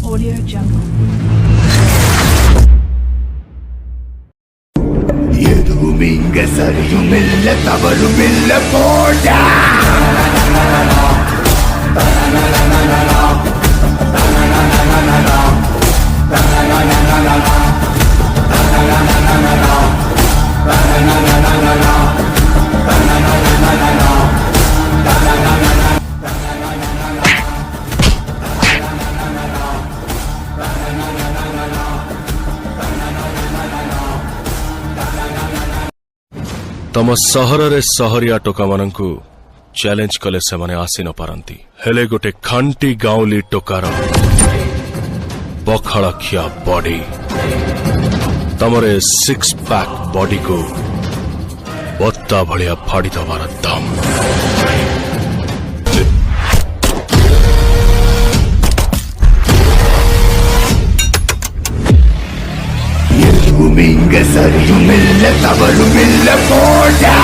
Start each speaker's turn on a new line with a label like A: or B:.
A: Audio Jungle.
B: எதுவுமிங்க சரியுமில்ல தவறுமில்ல போடா.
C: तम सहर सहरिया टोका मानू चैलेंज कले से माने आसी न पारती हेले गोटे खांटी गाउली टोकार पखाड़खिया बॉडी तमरे 6 पैक बॉडी को बत्ता भलिया फाड़ी दबार दम
B: எதுவுமிங்க சரியுமில்ல தவறுமில்ல போடா.